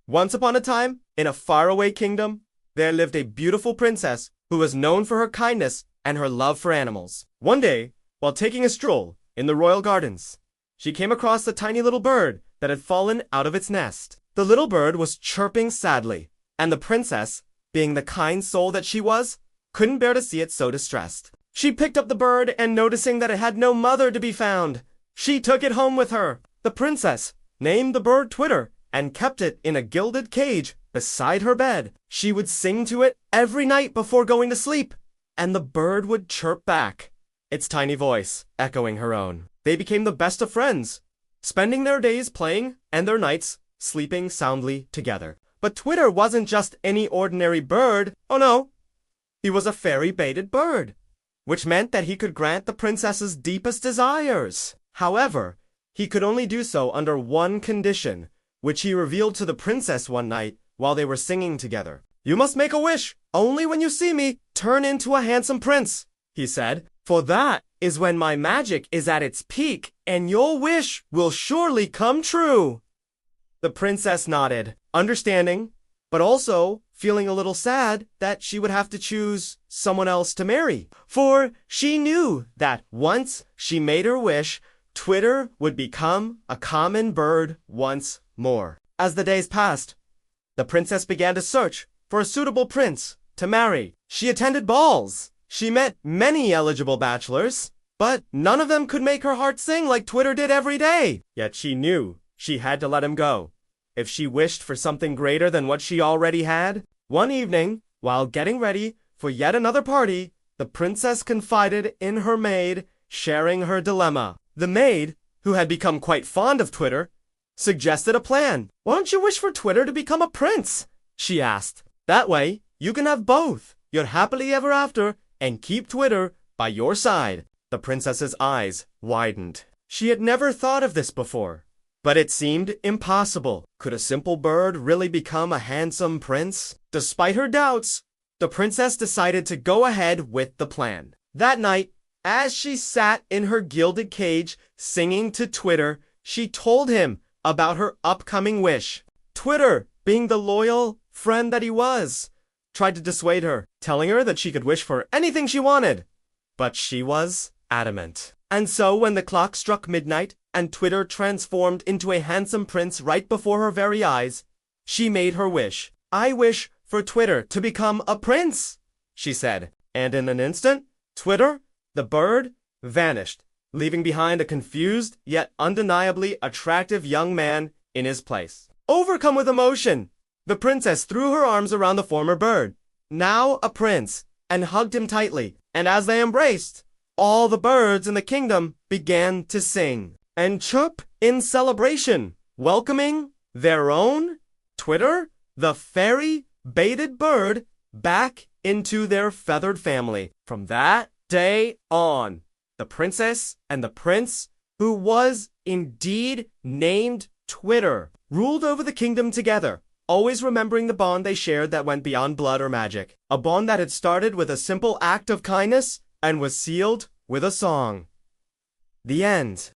Once upon a time, in a faraway kingdom, there lived a beautiful princess who was known for her kindness and her love for animals. One day, while taking a stroll in the royal gardens, she came across a tiny little bird that had fallen out of its nest. The little bird was chirping sadly, and the princess, being the kind soul that she was, couldn't bear to see it so distressed. She picked up the bird and noticing that it had no mother to be found, she took it home with her. The princess named the bird Twitter and kept it in a gilded cage beside her bed. She would sing to it every night before going to sleep, and the bird would chirp back, its tiny voice echoing her own. They became the best of friends, spending their days playing and their nights sleeping soundly together. But Twitter wasn't just any ordinary bird. Oh no, he was a fairy-baited bird, which meant that he could grant the princess's deepest desires. However, he could only do so under one condition, which he revealed to the princess one night while they were singing together. "You must make a wish. Only when you see me, turn into a handsome prince," he said, "for that is when my magic is at its peak, and your wish will surely come true." The princess nodded, understanding, but also feeling a little sad that she would have to choose someone else to marry. For she knew that once she made her wish, Twitter would become a common bird once more. As the days passed, the princess began to search for a suitable prince to marry. She attended balls. She met many eligible bachelors, but none of them could make her heart sing like Twitter did every day. Yet she knew she had to let him go if she wished for something greater than what she already had. One evening, while getting ready for yet another party, the princess confided in her maid, sharing her dilemma. The maid, who had become quite fond of Twitter, suggested a plan. "Why don't you wish for Twitter to become a prince?" she asked. "That way, you can have both your happily ever after and keep Twitter by your side." The princess's eyes widened. She had never thought of this before, but it seemed impossible. Could a simple bird really become a handsome prince? Despite her doubts, the princess decided to go ahead with the plan. That night, as she sat in her gilded cage singing to Twitter, she told him about her upcoming wish. Twitter, being the loyal friend that he was, tried to dissuade her, telling her that she could wish for anything she wanted. But she was adamant. And so when the clock struck midnight and Twitter transformed into a handsome prince right before her very eyes, she made her wish. "I wish for Twitter to become a prince," she said. And in an instant, Twitter, the bird, vanished, leaving behind a confused yet undeniably attractive young man in his place. Overcome with emotion, the princess threw her arms around the former bird, now a prince, and hugged him tightly. And as they embraced, all the birds in the kingdom began to sing and chirp in celebration, welcoming their own Twitter, the fairy-baited bird, back into their feathered family. From that day on, the princess and the prince, who was indeed named Twitter, ruled over the kingdom together, always remembering the bond they shared that went beyond blood or magic. A bond that had started with a simple act of kindness and was sealed with a song. The end.